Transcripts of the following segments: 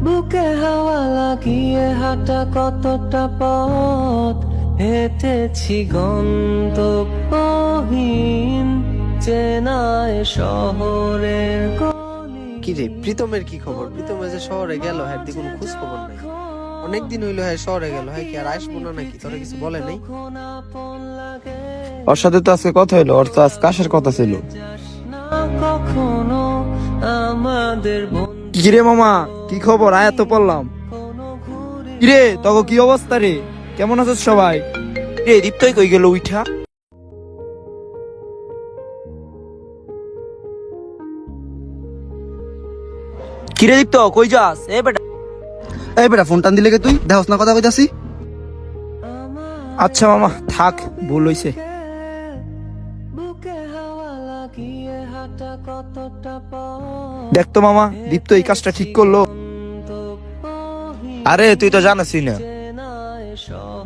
বুকে হাওয়া লাগিয়ে হাঁটা কতটা পথ হেঁটেছি গন্তব্যহীন চেনায় শহরের কি রে প্রীতমের কি খবর? প্রীতমের যে শহরে গেল, হ্যাঁ কোনো খোঁজ খবর নাই। অনেকদিন হইলো হ্যাঁ শহরে গেল, হ্যাঁ কি আর আসবো না নাকি? তোরা কিছু বলে নাই? ওর সাথে তো আজকে কথা হইলো, ওর তো আজ কাশের কথা ছিল। কখনো আমাদের কিরে মামা, কি খবর? আয়া তো পড়লাম। কিরে তখন কি অবস্থা রে? কেমন আছিস সবাই? রে দীপ্তই কই গেল উইঠা? কিরে দীপ্ত কই যাস? এই বেটা ফোন টান দিলে কে তুই? দেহস না কথা কইতাছি। আচ্ছা মামা থাক, ভুল হইছে। দেখ তো মামা, দীপ্ত এই কাজটা ঠিক করলো? আরে তুই তো জানাসই না,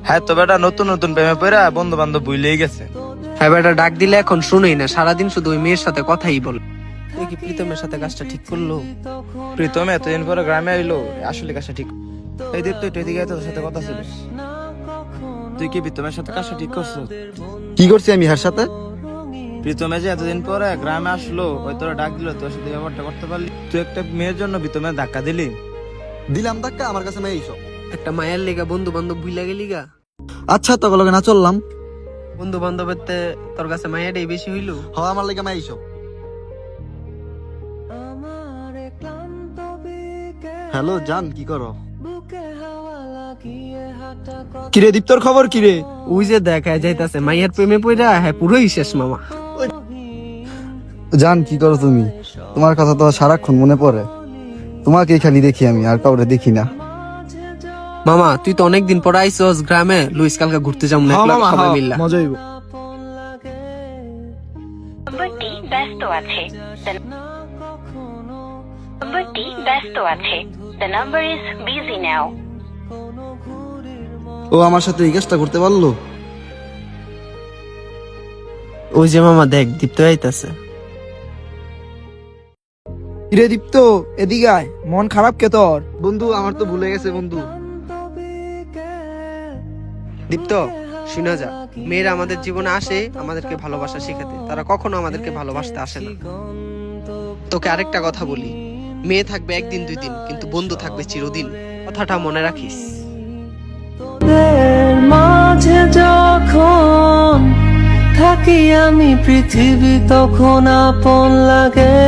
হ্যাঁ তো বেটা নতুন নতুন প্রেমে পড়া বন্ধু বান্ধব ভুলেই গেছে। হ্যাঁ বেটা ডাক দিলে এখন শুনেই না, সারাদিন শুধু ওই মেয়ের সাথে কথাই বলে। তুই কি প্রীতমের সাথে কাজটা ঠিক করলো? প্রীতম এতদিন পরে গ্রামে আইলো, আসলে কাজটা ঠিক। এই দীপ্ত একটু এদিকে তোর সাথে কথা ছিল। তুই কি প্রীতমের সাথে কাজটা ঠিক করছো? কি করছি আমি হার সাথে? প্রীতমে যে এতদিন পরে গ্রামে আসলো, ওই তোরা ডাক দিল, তোর সাথে ব্যাপারটা করতে পারলি? তুই একটা মেয়ের জন্য প্রীতমের ধাক্কা দিলি। দিলাম ধাক্কা, আমার কাছে মেয়ে এইসব। একটা মায়ের লেগা বন্ধু বান্ধব ভুইলা গেলি গা? আচ্ছা তো লগে না চললাম। বন্ধু বান্ধবের তে তোর কাছে মায়াটাই বেশি হইলো? হ আমার লেগে মেয়ে এইসব। হ্যালো জান, কি করো? কিরে দীপ্তর খবর কিরে? ওই যে দেখায় যাইতাছে মাইয়ার প্রেমে পইরা, হ্যাঁ পুরোই শেষ মামা। জান কি করো তুমি? তোমার কথা তো সারাক্ষণ মনে পড়ে। তোমাকে খালি দেখি আমি, আর কাউরে দেখি না। মামা তুই তো অনেকদিন পর আইছস গ্রামে, লুইস কালকে ঘুরতে যাবো না একলা সবাই মিল্লা? মজা হইব। নম্বরটি ব্যস্ত আছে। নম্বরটি ব্যস্ত আছে। The number is busy now. ও আমার সাথে এই কাজটা করতে পারলো? ওই যে মামা দেখ দীপ্ত আইতাছে। কিরে দীপ্ত এদিকে আয়, মন খারাপ কে তোর? বন্ধু আমার তো ভুলে গেছে বন্ধু। দীপ্ত শুনা যা, মেয়েরা আমাদের জীবনে আসে আমাদেরকে ভালোবাসা শেখাতে, তারা কখনো আমাদেরকে ভালোবাসতে আসে না। তোকে আরেকটা কথা বলি, মেয়ে থাকবে একদিন দুই দিন, কিন্তু বন্ধু থাকবে চিরদিন। কথাটা মনে রাখিস। মাঝে যখন থাকি আমি পৃথিবী তখন আপন লাগে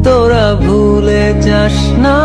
তোরা ভুলে যাস না